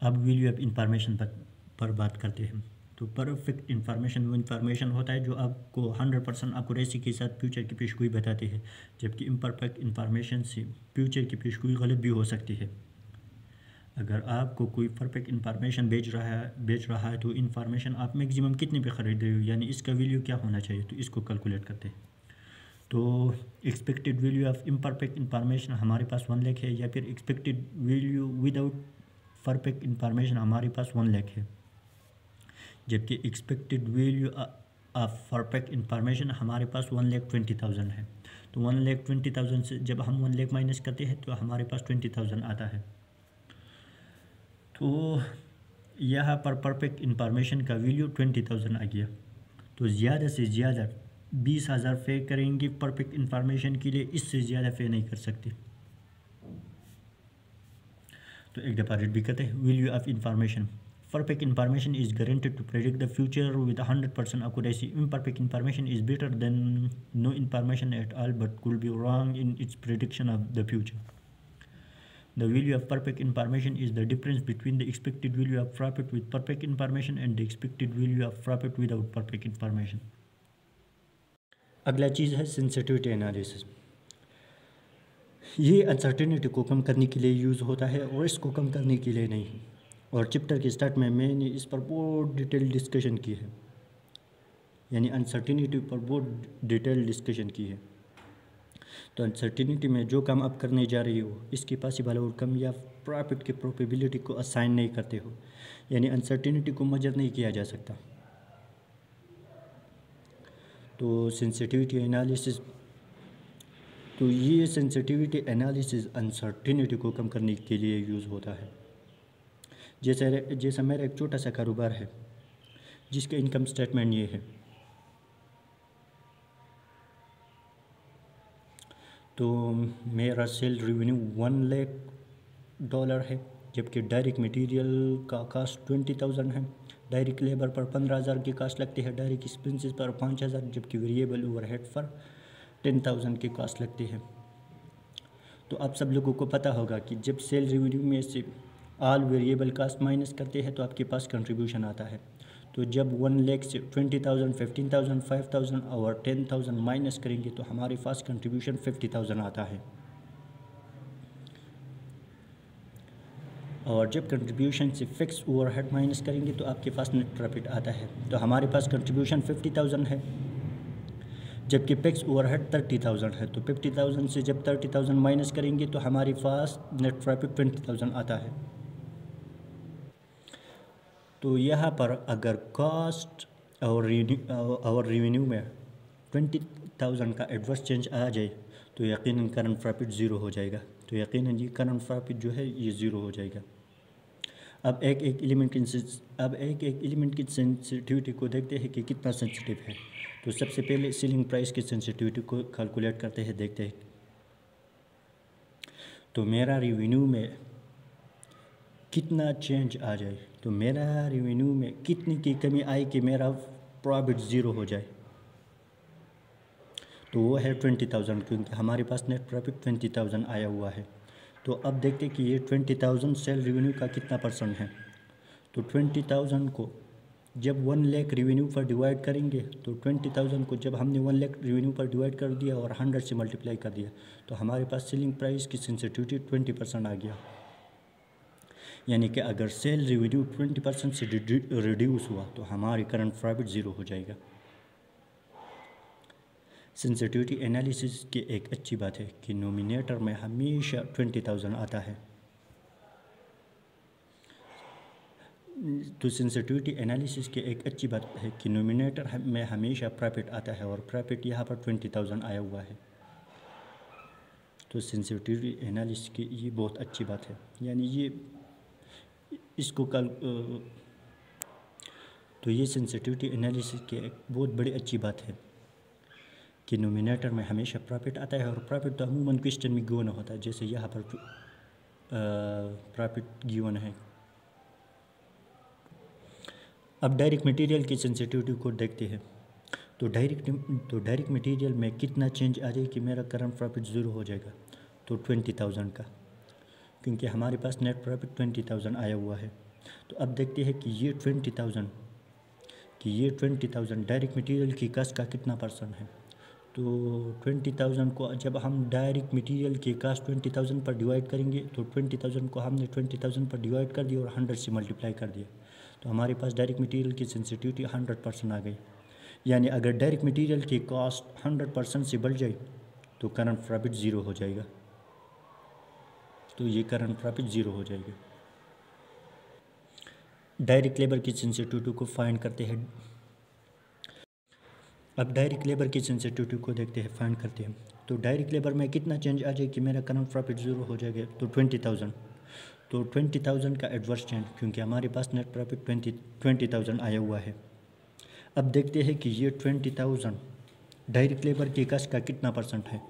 अब value of information पर बात करते हैं। तो परफेक्ट इंफॉर्मेशन वो इंफॉर्मेशन होता है जो आपको 100% एक्यूरेसी के साथ फ्यूचर की पेशगोई बताती है, जबकि इम्परफेक्ट इंफॉर्मेशन से फ्यूचर की पेशगोई गलत भी हो सकती है। अगर आपको कोई परफेक्ट इंफॉर्मेशन बेच रहा है तो इंफॉर्मेशन आप मैक्सिमम कितने पे ख़रीद रहे हो, यानी इसका वैल्यू क्या होना चाहिए, तो इसको कैलकुलेट करते हैं। तो expected value of imperfect information हमारे पास 1 लाख है, या फिर expected value without perfect information हमारे पास 1 लाख है, जबकि expected value of perfect information हमारे पास 1,20,000 है। तो 1,20,000 से जब हम 1 लाख माइनस करते हैं तो हमारे पास 20,000 आता है। तो यहाँ पर परफेक्ट इंफॉर्मेशन का वैल्यू 20,000 आ गया। तो ज़्यादा से ज़्यादा 20,000 पे करेंगे परफेक्ट इंफॉर्मेशन के लिए, इससे ज़्यादा पे नहीं कर सकते। तो एक दफ़ा रीड भी करते हैं। Value of information. Perfect information is guaranteed to predict the future with 100% accuracy. Imperfect information is better than no information at all but could be wrong in its prediction of the future. The value of perfect information is the difference between the expected value of profit with perfect information and the expected value of profit without perfect information. अगला चीज़ है sensitivity analysis. ये uncertainty को कम करने के लिए use होता है और इसको कम करने के लिए नहीं। और चैप्टर के स्टार्ट में मैंने इस पर बहुत डिटेल डिस्कशन की है, यानी अनसर्टेनिटी पर बहुत डिटेल डिस्कशन की है। तो अनसर्टेनिटी में जो काम आप करने जा रही हो इसकी पॉसिबल आउटकम या प्रॉफिट की प्रोबेबिलिटी को असाइन नहीं करते हो, यानी अनसर्टेनिटी को मेजर नहीं किया जा सकता। तो सेंसिटिविटी एनालिसिस, तो ये सेंसिटिविटी एनालिसिस अनसर्टेनिटी को कम करने के लिए यूज़ होता है। जैसा मेरा एक छोटा सा कारोबार है जिसका इनकम स्टेटमेंट ये है। तो मेरा सेल रेवेन्यू $1 लाख है, जबकि डायरेक्ट मटेरियल का कास्ट 20,000 है, डायरेक्ट लेबर पर 15,000 की कास्ट लगती है, डायरेक्ट एक्सपेंसेस पर 5,000, जबकि वेरिएबल ओवरहेड पर 10,000 की कास्ट लगती है। तो आप सब लोगों को पता होगा कि जब सेल रेवेन्यू में से ऑल वेरिएबल कास्ट माइनस करते हैं तो आपके पास कंट्रीब्यूशन आता है। तो जब 1 लाख से 20,000, 15,000, 5,000 और 10,000 माइनस करेंगे तो हमारे पास कंट्रीब्यूशन 50,000 आता है। और जब कंट्रीब्यूशन से फिक्स ओवरहेड माइनस करेंगे तो आपके पास नेट प्रॉफिट आता है। तो हमारे पास कंट्रीब्यूशन 50,000 है, जबकि फिक्स ओवरहेड 30,000 है। तो 50,000 से जब 30,000 माइनस करेंगे तो हमारे पास नेट प्रॉफिट 20,000 आता है। तो यहाँ पर अगर कॉस्ट और रेवेन्यू में 20,000 का एडवर्स चेंज आ जाए तो यकीनन करंट प्रॉफिट ज़ीरो हो जाएगा। तो यकीनन ये करंट प्रॉफिट जो है ये ज़ीरो हो जाएगा। अब एक एक एलिमेंट की सेंसिटिविटी को देखते हैं कि कितना सेंसिटिव है। तो सबसे पहले सेलिंग प्राइस की सेंसिटिविटी को कैलकुलेट करते हैं, देखते हैं। तो मेरा रेवेन्यू में कितना चेंज आ जाए, तो मेरा रेवेन्यू में कितनी की कमी आई कि मेरा प्रॉफिट ज़ीरो हो जाए, तो वो है 20,000, क्योंकि हमारे पास नेट प्रॉफिट 20,000 आया हुआ है। तो अब देखते कि ये 20,000 सेल रेवेन्यू का कितना परसेंट है। तो 20,000 को जब 1 लाख रेवेन्यू पर डिवाइड करेंगे तो 20,000 को जब हमने 1 लाख रेवेन्यू पर डिवाइड कर दिया और 100 से मल्टीप्लाई कर दिया तो हमारे पास सेलिंग प्राइस की सेंसिटिविटी 20% आ गया। यानी कि अगर सेल रेवेन्यू 20% से रिड्यूस हुआ तो हमारी करंट प्रॉफिट ज़ीरो हो जाएगा। सेंसिटिविटी एनालिसिस की एक अच्छी बात है कि नोमिनेटर में हमेशा 20,000 आता है। तो सेंसिटिविटी एनालिसिस की एक अच्छी बात है कि नोमिनेटर में हमेशा प्रॉफिट आता है और प्रॉफिट यहाँ पर 20,000 आया हुआ है। तो सेंसिटिविटी एनालिसिस की ये बहुत अच्छी बात है, यानी ये इसको कल तो ये सेंसिटिविटी एनालिसिस की एक बहुत बड़ी अच्छी बात है कि नोमिनेटर में हमेशा प्रॉफिट आता है। और प्रॉफिट तो अमूमन क्वेश्चन में गिवन होता है, जैसे यहाँ पर प्रॉफिट गिवन है। अब डायरेक्ट मटेरियल की सेंसिटिविटी को देखते हैं। तो डायरेक्ट मटेरियल में कितना चेंज आ जाए कि मेरा करंट प्रॉफिट ज़ीरो हो जाएगा, तो 20,000 का, क्योंकि हमारे पास नेट प्रॉफिट 20,000 आया हुआ है। तो अब देखते हैं कि ये 20,000 डायरेक्ट मटेरियल की कास्ट का कितना परसेंट है। तो 20,000 को जब हम डायरेक्ट मटेरियल की कास्ट 20,000 पर डिवाइड करेंगे तो 20,000 को हमने 20,000 पर डिवाइड कर दिया और 100 से मल्टीप्लाई कर दिया, तो हमारे पास डायरेक्ट मटेरियल की सेंसिटिविटी 100% आ गई। यानी अगर डायरेक्ट मटेरियल की कॉस्ट 100% से बढ़ जाए तो करंट प्रॉफिट ज़ीरो हो जाएगा। तो ये करंट प्रॉफिट ज़ीरो हो जाएगा। डायरेक्ट लेबर की सेंसिटिविटी को फाइंड करते हैं। अब डायरेक्ट लेबर की सेंसिटिविटी को देखते हैं, फाइंड करते हैं। तो डायरेक्ट लेबर में कितना चेंज आ जाए कि मेरा करंट प्रॉफिट ज़ीरो हो जाएगा। तो 20,000, तो 20,000 का एडवर्स चेंज, क्योंकि हमारे पास नेट प्रॉफिट 20,000 आया हुआ है। अब देखते हैं कि ये 20,000 डायरेक्ट लेबर की कास्ट का कितना परसेंट है।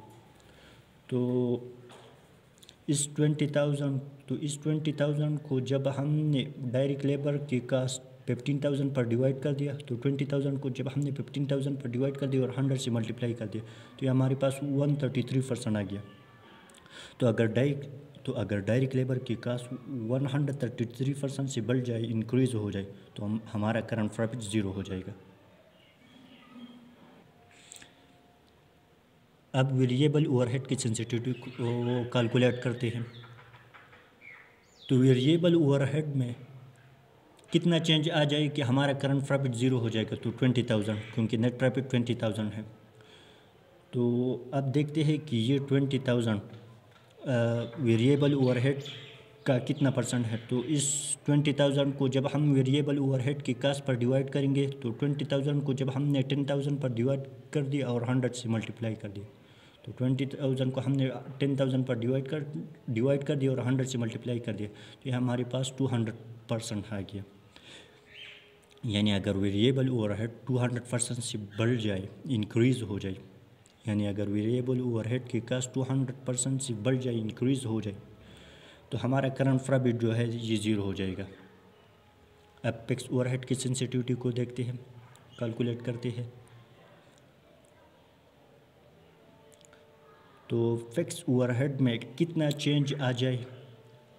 तो इस 20,000 को जब हमने डायरेक्ट लेबर की कास्ट 15,000 पर डिवाइड कर दिया, तो 20,000 को जब हमने 15,000 पर डिवाइड कर दिया और 100 से मल्टीप्लाई कर दिया, तो ये हमारे पास 133% आ गया। तो अगर डायरेक्ट लेबर की कास्ट 133% से बढ़ जाए, इंक्रीज हो जाए, तो हमारा करंट प्रॉफिट ज़ीरो हो जाएगा। अब वेरिएबल ओवरहेड की सेंसिटिविटी को कैलकुलेट करते हैं। तो वेरिएबल ओवरहेड में कितना चेंज आ जाए कि हमारा करंट प्रॉफिट ज़ीरो हो जाएगा। तो 20,000, क्योंकि नेट प्रॉफिट 20,000 है। तो अब देखते हैं कि ये 20,000 वेरिएबल ओवरहेड का कितना परसेंट है। तो इस 20,000 को जब हम वेरिएबल ओवरहेड की कास्ट पर डिवाइड करेंगे, तो 20,000 को जब हमने 10,000 पर डिवाइड कर दिया और 100 से मल्टीप्लाई कर दिया, तो 20,000 को हमने 10,000 पर डिवाइड कर दिया और 100 से मल्टीप्लाई कर दिया, तो ये हमारे पास 200% आ गया। यानी अगर वेरिएबल ओवरहेड 200% से बढ़ जाए, इंक्रीज़ हो जाए, यानी अगर वेरिएबल ओवरहेड की कास्ट 200% से बढ़ जाए, इंक्रीज़ हो जाए, तो हमारा करंट प्रॉफिट जो है ये ज़ीरो हो जाएगा। अब फिक्स ओवरहेड की सेंसिटिविटी को देखते हैं, कैलकुलेट करते हैं। तो फिक्स ओवरहेड में कितना चेंज आ जाए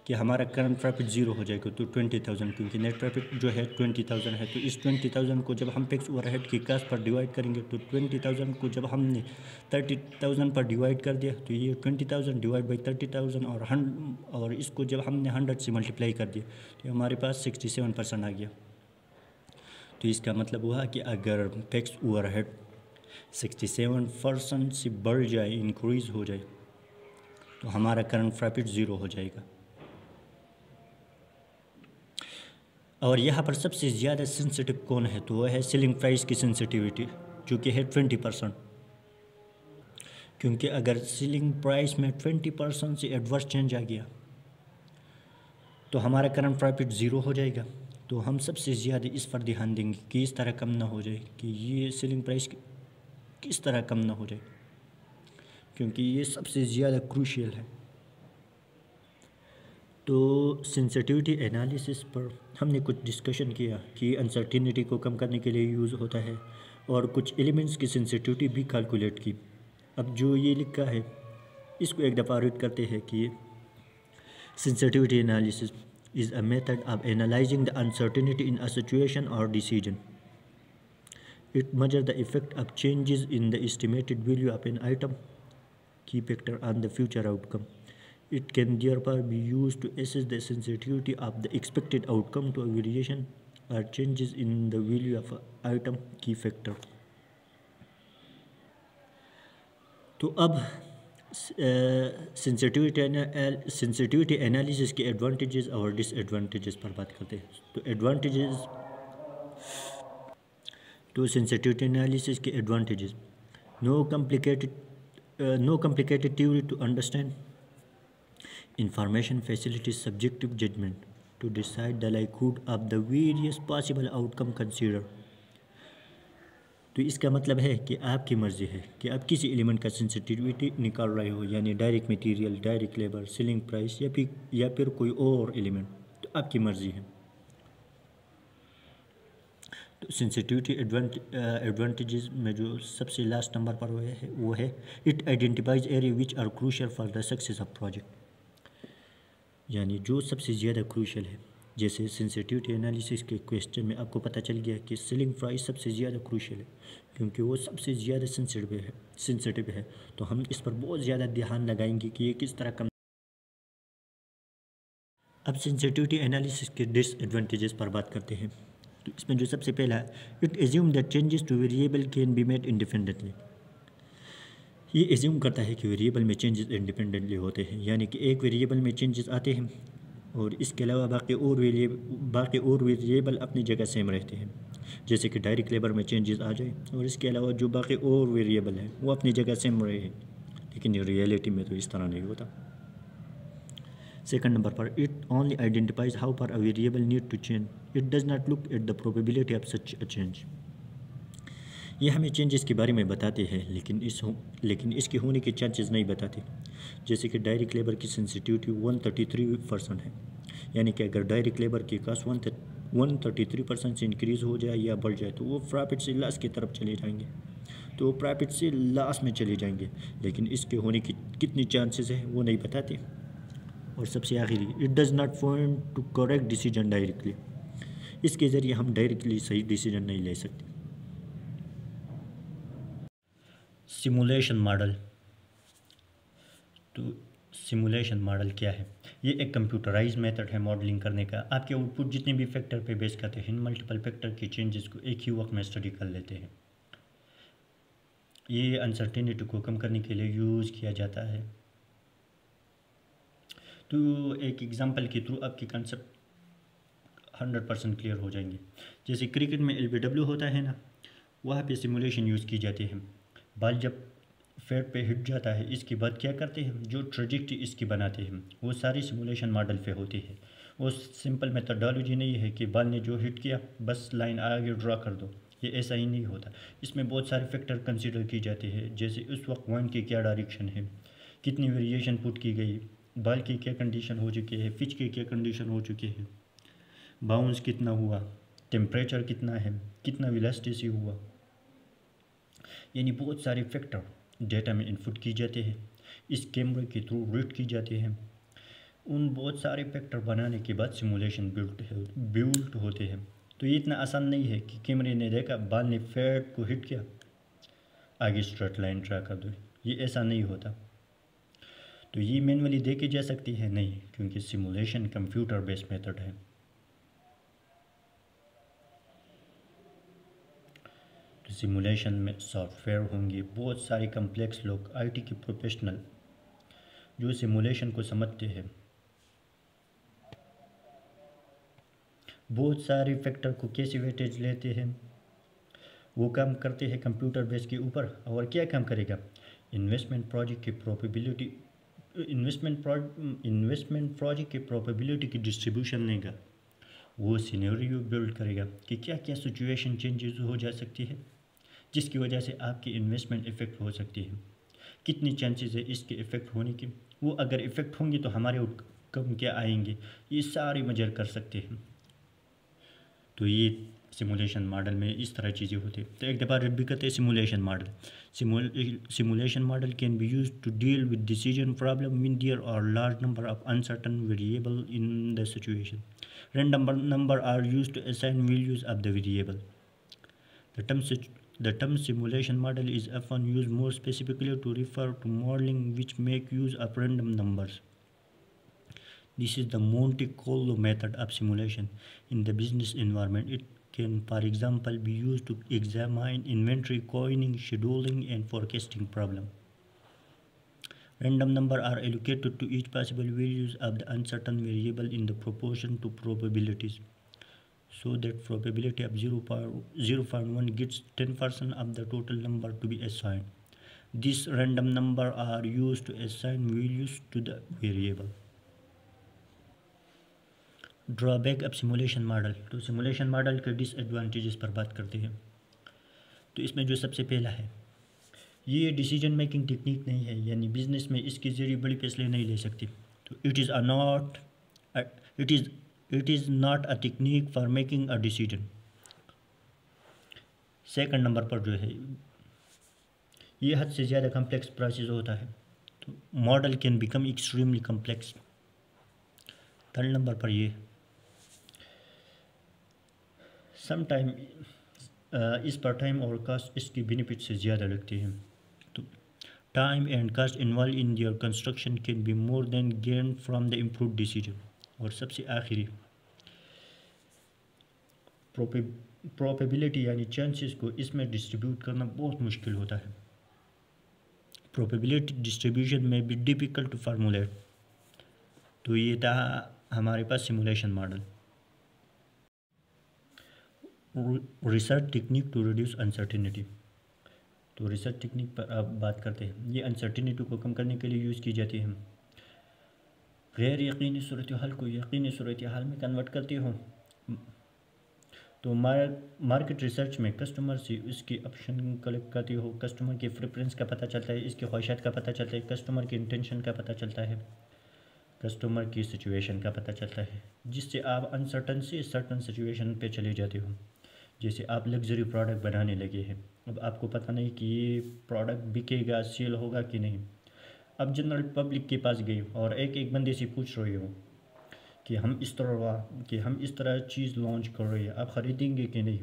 कि हमारा करंट प्रॉफिट ज़ीरो हो जाएगा। तो 20,000, क्योंकि नेट प्रॉफिट जो है 20,000 है, तो इस 20,000 को जब हम फिक्स ओवरहेड की कास्ट पर डिवाइड करेंगे, तो 20,000 को जब हमने 30,000 पर डिवाइड कर दिया, तो ये 20,000 डिवाइड बाई 30,000 और इसको जब हमने 100 से मल्टीप्लाई कर दिया, तो हमारे पास 67% आ गया। तो इसका मतलब हुआ कि अगर फिक्स ओवरहेड 67% से बढ़ जाए, इंक्रीज़ हो जाए, तो हमारा करंट प्रॉफिट ज़ीरो हो जाएगा। और यहाँ पर सबसे ज़्यादा सेंसिटिव कौन है, तो वह है सेलिंग प्राइस की सेंसिटिविटी, जो कि है 20%। क्योंकि अगर सेलिंग प्राइस में 20% से एडवर्स चेंज आ गया, तो हमारा करंट प्रॉफिट ज़ीरो हो जाएगा। तो हम सबसे ज़्यादा इस पर ध्यान देंगे कि इस तरह कम ना हो जाए, कि ये सेलिंग प्राइस किस तरह कम ना हो जाए, क्योंकि ये सबसे ज़्यादा क्रूशियल है। तो सेंसिटिविटी एनालिसिस पर हमने कुछ डिस्कशन किया कि अनसर्टिनिटी को कम करने के लिए यूज़ होता है, और कुछ एलिमेंट्स की सेंसिटिविटी भी कैलकुलेट की। अब जो ये लिखा है इसको एक दफ़ा रीड करते हैं कि sensitivity analysis is a method of analysing the uncertainty in a situation और decision. It measures the effect of changes in the estimated value of an item, key factor on the future outcome. It can therefore be used to assess the sensitivity of the expected outcome to a variation or changes in the value of an item, key factor. तो अब sensitivity analysis के advantages और disadvantages पर बात करते हैं। तो sensitivity analysis के advantages: no complicated theory to understand, information facilities subjective judgement to decide the likelihood of the various possible outcome consider. तो इसका मतलब है कि आपकी मर्ज़ी है कि आप किसी एलिमेंट का सेंसिटिविटी निकाल रहे हो, यानी direct material, direct labour, selling price या फिर कोई और एलिमेंट, तो आपकी मर्ज़ी है। तो सेंसिटिविटी एडवांटेजेस में जो सबसे लास्ट नंबर पर वो है it identifies area which are crucial for the success of project. यानी जो सबसे ज़्यादा क्रूशियल है, जैसे सेंसिटिविटी एनालिसिस के क्वेश्चन में आपको पता चल गया कि सेलिंग प्राइस सबसे ज़्यादा क्रूशियल है क्योंकि वो सबसे ज़्यादा सेंसिटिव है। तो हम इस पर बहुत ज़्यादा ध्यान लगाएंगे कि ये किस तरह कम। अब सेंसिटिविटी एनालिसिस के डिसएडवांटेजेस पर बात करते हैं। तो इसमें जो सबसे पहला है, it assume that changes two variable can be made independently. ये एज्यूम करता है कि वेरिएबल में चेंजेस इंडिपेंडेंटली होते हैं, यानी कि एक वेरिएबल में चेंजेस आते हैं और इसके अलावा बाकी और वेरिएबल अपनी जगह सेम रहते हैं। जैसे कि डायरेक्ट लेबर में चेंजेस आ जाए और इसके अलावा जो बाकी और वेरिएबल हैं वो अपनी जगह सेम रहे, लेकिन रियलिटी में तो इस तरह नहीं होता। सेकंड नंबर पर, it only identifies how far a variable need to change, it does not look at the probability of such a change. ये हमें चेंजेस के बारे में बताते हैं लेकिन इसके होने के चांसेस नहीं बताते। जैसे कि डायरेक्ट लेबर की सेंसिटिविटी 133% है, यानी कि अगर डायरेक्ट लेबर की कास्ट 133% से इंक्रीज़ हो जाए या बढ़ जाए तो वो प्रॉफिट से लॉस की तरफ चले जाएंगे, तो वो प्रॉफिट से लॉस में चले जाएंगे, लेकिन इसके होने की कितनी चांसेस है वो नहीं बताते। और सबसे आखिरी, it does not point two correct decision directly, इसके ज़रिए हम डायरेक्टली सही डिसीजन नहीं ले सकते। Simulation model. तो सिमुलेशन मॉडल क्या है? ये एक कंप्यूटराइज मेथड है मॉडलिंग करने का। आपके आउटपुट जितने भी फैक्टर पे बेस करते हैं, मल्टीपल फैक्टर के चेंजेस को एक ही वक्त में स्टडी कर लेते हैं। ये अनसर्टेनिटी को कम करने के लिए यूज़ किया जाता है। तो एक एग्जांपल के थ्रू आपके कंसेप्ट 100% क्लियर हो जाएंगे। जैसे क्रिकेट में LBW होता है ना, वहाँ पे सिमुलेशन यूज़ की जाती है। बॉल जब फेट पे हिट जाता है, इसके बाद क्या करते हैं, जो ट्रेजेक्टरी इसकी बनाते हैं वो सारी सिमुलेशन मॉडल पे होती है। वो सिंपल मेथडोलॉजी नहीं है कि बॉल ने जो हिट किया बस लाइन आगे ड्रा कर दो, ये ऐसा ही नहीं होता। इसमें बहुत सारे फैक्टर कंसिडर की जाते हैं, जैसे उस वक्त वाइंड की क्या डायरेक्शन है, कितनी वेरिएशन पुट की गई, बॉल की क्या कंडीशन हो चुकी है, पिच की क्या कंडीशन हो चुकी है, बाउंस कितना हुआ, टेम्परेचर कितना है, कितना वेलोसिटी हुआ, यानी बहुत सारे फैक्टर डेटा में इनपुट की जाते हैं, इस कैमरे के थ्रू रीड की जाती हैं। उन बहुत सारे फैक्टर बनाने के बाद सिमुलेशन बिल्ड होते हैं। तो ये इतना आसान नहीं है कि कैमरे ने देखा बॉल ने फेट को हिट किया आगे स्ट्रेट लाइन ड्रा कर दो, ये ऐसा नहीं होता। तो ये मैनुअली देखी जा सकती है नहीं, क्योंकि सिमुलेशन कंप्यूटर बेस्ड मेथड है। तो सिमुलेशन में सॉफ्टवेयर होंगे, बहुत सारे कम्प्लेक्स लोग IT के प्रोफेशनल जो सिमुलेशन को समझते हैं, बहुत सारे फैक्टर को कैसे वेटेज लेते हैं, वो काम करते हैं कंप्यूटर बेस के ऊपर। और क्या काम करेगा, इन्वेस्टमेंट प्रोजेक्ट की प्रोबेबिलिटी की डिस्ट्रीब्यूशन लेगा, वो सिनेरियो बिल्ड करेगा कि क्या क्या सिचुएशन चेंजेस हो जा सकती है जिसकी वजह से आपकी इन्वेस्टमेंट इफ़ेक्ट हो सकती है, कितनी चांसेस है इसके इफ़ेक्ट होने के, वो अगर इफ़ेक्ट होंगे तो हमारे आउटकम क्या आएंगे, ये सारे मेजर कर सकते हैं। तो ये सिमुलेशन मॉडल में इस तरह चीज़ें होती है। तो एक दफ़ा रिड भी करते हैं simulation model. Simulation model can be use to deal with decision problem when there are large number of uncertain variable in the situation. Random number are use to assign values of the variable. The term simulation model is often used more specifically to refer to modeling which make use of random numbers. This is the Monte Carlo method of simulation. In the business environment, it can, for example, be used to examine inventory, coining, scheduling, and forecasting problem. Random numbers are allocated to each possible values of the uncertain variable in the proportion to probabilities, so that probability of 0.1 gets 10% of the total number to be assigned. These random numbers are used to assign values to the variable. Drawback of simulation model. तो simulation model के disadvantages पर बात करते हैं। तो इसमें जो सबसे पहला है, ये डिसीजन मेकिंग टेक्निक नहीं है, यानी बिजनेस में इसके जरिए बड़ी फैसले नहीं ले सकती। तो it is not a technique for making a decision. Second number पर जो है, ये हद से ज़्यादा कम्प्लेक्स प्रोसेस होता है, तो model can become extremely complex. Third number पर ये सम टाइम इस पर टाइम और कास्ट इसकी बेनिफिट से ज़्यादा लगती है। तो time and cost involve in their construction can be more than gain from the improve decision. और सबसे आखिरी प्रोबेबिलिटी यानी चांसेस को इसमें डिस्ट्रीब्यूट करना बहुत मुश्किल होता है। प्रोबेबिलिटी डिस्ट्रीब्यूशन में भी डिफ़िकल्ट टू फार्मूलेट। तो ये था हमारे पास simulation model. Research technique to reduce uncertainty. तो रिसर्च टेक्निक पर अब बात करते हैं। ये अनसर्टिनिटी को कम करने के लिए यूज़ की जाती है। गैर यकीनी सूरत हाल को यकीनी सूरत हाल में कन्वर्ट करती हो। तो मार्केट रिसर्च में कस्टमर से उसकी ऑप्शन कलेक्ट करती हो, कस्टमर की प्रेफरेंस का पता चलता है, इसकी ख्वाहिशात का पता चलता है, कस्टमर की इंटेंशन का पता चलता है, कस्टमर की सिचुएशन का पता चलता है, जिससे आप अनसर्टन से सर्टन सिचुएशन पे चले जाते हो। जैसे आप लग्जरी प्रोडक्ट बनाने लगे हैं, अब आपको पता नहीं कि ये प्रोडक्ट बिकेगा, सेल होगा कि नहीं। अब जनरल पब्लिक के पास गए और एक एक बंदे से पूछ रहे हो कि हम इस तरह चीज़ लॉन्च कर रहे हैं, आप ख़रीदेंगे कि नहीं।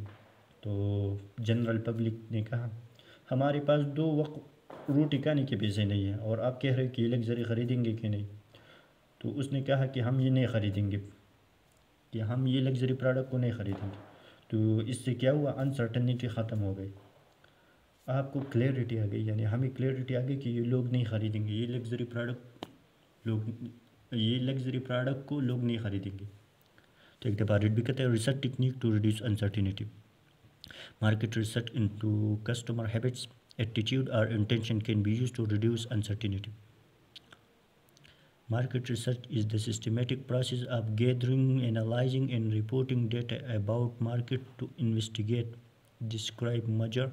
तो जनरल पब्लिक ने कहा हमारे पास 2 वक्त रोटी खाने के पैसे नहीं हैं और आप कह रहे हैं कि लग्जरी ख़रीदेंगे कि नहीं। तो उसने कहा कि हम ये नहीं ख़रीदेंगे, कि हम ये लग्जरी प्रोडक्ट को नहीं ख़रीदेंगे। तो इससे क्या हुआ, अनसर्टनिटी ख़त्म हो गई, आपको क्लैरिटी आ गई, यानी हमें क्लैरिटी आ गई कि ये लोग नहीं ख़रीदेंगे, ये लग्जरी प्रोडक्ट को लोग नहीं ख़रीदेंगे। तो एक दफ़ा रीड भी करते हैं। Research technique to reduce uncertainty. Market research into customer habits, attitude और intention can be used to reduce uncertainty. Market research is the systematic process of gathering, analyzing, and reporting data about market to investigate, describe, measure,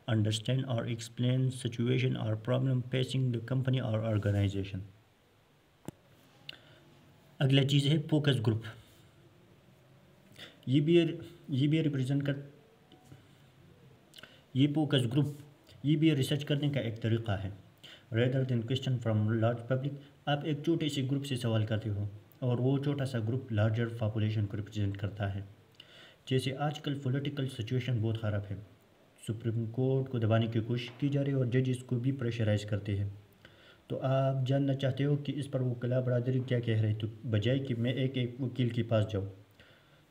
understand, or explain situation or problem facing the company or organization. अगला चीज़ है focus group. ये भी represent कर ये focus group ये भी research करने का एक तरीक़ा है। Rather than question from large public, आप एक छोटे से ग्रुप से सवाल करते हो और वो छोटा सा ग्रुप लार्जर पॉपुलेशन को रिप्रेजेंट करता है। जैसे आजकल पॉलिटिकल सिचुएशन बहुत ख़राब है, सुप्रीम कोर्ट को दबाने की कोशिश की जा रही है और जजेस को भी प्रेशराइज करते हैं। तो आप जानना चाहते हो कि इस पर वकीला बरादरी क्या कह रहे हैं। तो बजाय कि मैं एक एक वकील के पास जाऊँ,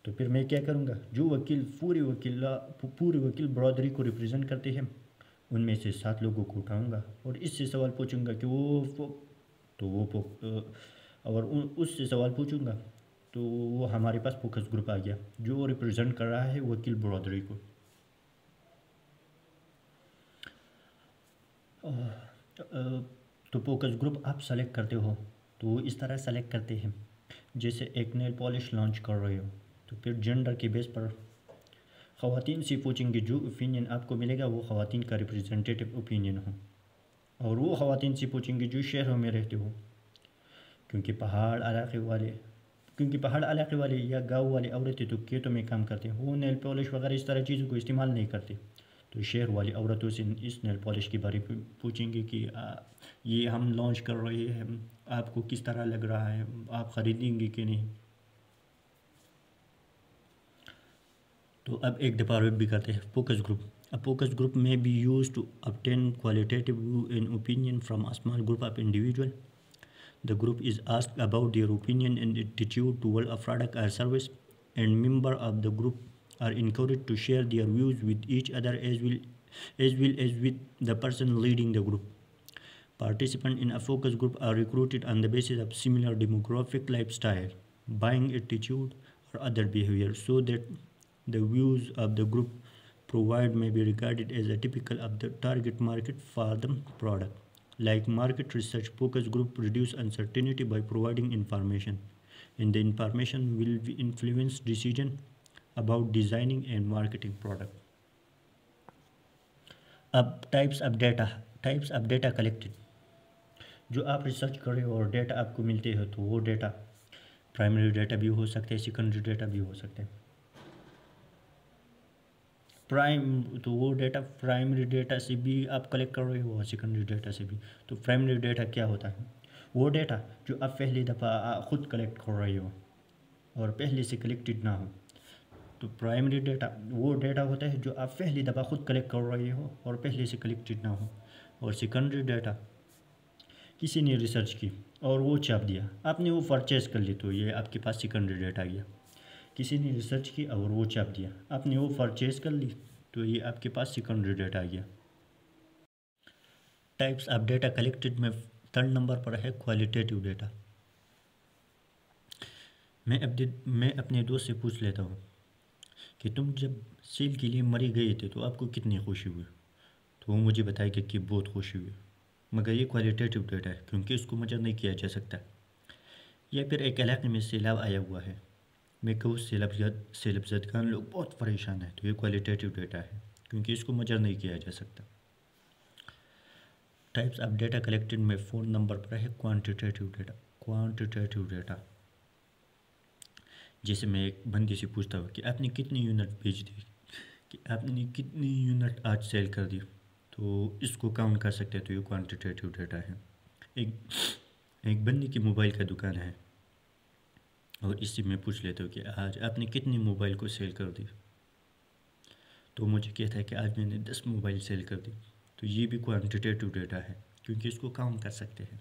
तो फिर मैं क्या करूँगा, जो वकील पूरी वकील बरादरी को रिप्रेजेंट करते हैं उनमें से 7 लोगों को उठाऊँगा और इससे सवाल पूछूँगा कि उससे सवाल पूछूँगा तो वो हमारे पास फोकस ग्रुप आ गया जो रिप्रेजेंट कर रहा है वकील बरादरी को। तो फोकस ग्रुप आप सेलेक्ट करते हो तो इस तरह सेलेक्ट करते हैं, जैसे एक नेल पॉलिश लॉन्च कर रहे हो तो फिर जेंडर के बेस पर ख़वातीन से पूछेंगे, जो ओपिनियन आपको मिलेगा वो ख़वातीन का रिप्रेजेंटेटिव ओपिनियन हो, और वो ख़वातीन से पूछेंगे जो शहरों में रहते हो, क्योंकि पहाड़ इलाके वाले या गांव वाले औरतें तो खेतों में काम करते हैं, वो नेल पॉलिश वगैरह इस तरह चीज़ों को इस्तेमाल नहीं करते। तो शहर वाली औरतों से इस नेल पॉलिश के बारे में पूछेंगे कि ये हम लॉन्च कर रहे हैं, आपको किस तरह लग रहा है, आप ख़रीदेंगे कि नहीं। तो अब एक दफ़ा रिपीट भी करते हैं focus group. A focus group may be used to obtain qualitative view and opinion from a small group of individuals. The group is asked about their opinion and attitude toward a product or service, and members of the group are encouraged to share their views with each other as well as with the person leading the group. Participants in a focus group are recruited on the basis of similar demographic, lifestyle, buying attitude, or other behavior, so that the views of the group provided may be regarded as a typical of the target market for the product. Like market research, focus group reduce uncertainty by providing information, and the information will influence decision about designing and marketing product. अब types of data collected. जो आप research कर रहे हो और data आपको मिलते हो तो वो डेटा प्राइमरी डेटा भी हो सकते हैं, सेकेंडरी डेटा भी हो सकते हैं। वो डेटा प्राइमरी डेटा से भी आप कलेक्ट कर रहे हो और सेकेंडरी डेटा से भी। तो प्राइमरी डेटा क्या होता है, वो डेटा जो आप पहली दफ़ा ख़ुद कलेक्ट कर रहे हो और पहले से कलेक्टेड ना हो। तो प्राइमरी डेटा वो डेटा होता है जो आप पहली दफ़ा खुद कलेक्ट कर रहे हो और पहले से कलेक्टेड ना हो। और सेकेंडरी डेटा किसी ने रिसर्च की और वो छाप दिया, आपने वो परचेज़ कर ली, तो ये आपके पास सेकेंडरी डेटा आ गया। किसी ने रिसर्च की और वो छाप दिया, आपने वो परचेज़ कर ली, तो ये आपके पास सेकेंडरी डेटा आ गया। टाइप्स ऑफ डेटा कलेक्टेड में थर्ड नंबर पर है क्वालिटेटिव डेटा। मैं अपने दोस्त से पूछ लेता हूँ कि तुम जब सेल के लिए मरी गए थे तो आपको कितनी खुशी हुई, तो वो मुझे बताएगा कि बहुत खुशी हुई। मगर ये क्वालिटेटिव डेटा है क्योंकि इसको मेजर नहीं किया जा सकता। या फिर एक इलाके में सैलाब आया हुआ है, मैं कहूँ सैलाब ज़दगान लोग बहुत परेशान हैं, तो ये क्वालिटेटिव डेटा है क्योंकि इसको मेजर नहीं किया जा सकता। टाइप्स ऑफ डेटा कलेक्टेड में फोन नंबर पर है क्वांटिटेटिव डेटा। क्वांटिटेटिव डेटा जैसे मैं एक बंदी से पूछता हूँ कि आपने कितनी यूनिट बेच दी, कि आपने कितनी यूनिट आज सेल कर दी, तो इसको काउंट कर सकते हैं, तो ये क्वांटिटेटिव डेटा है। एक एक बंदी की मोबाइल का दुकान है और इससे मैं पूछ लेता हूँ कि आज आपने कितनी मोबाइल को सेल कर दी, तो मुझे कहता है कि आज मैंने 10 मोबाइल सेल कर दी, तो ये भी क्वांटिटेटिव डेटा है क्योंकि इसको काउंट कर सकते हैं।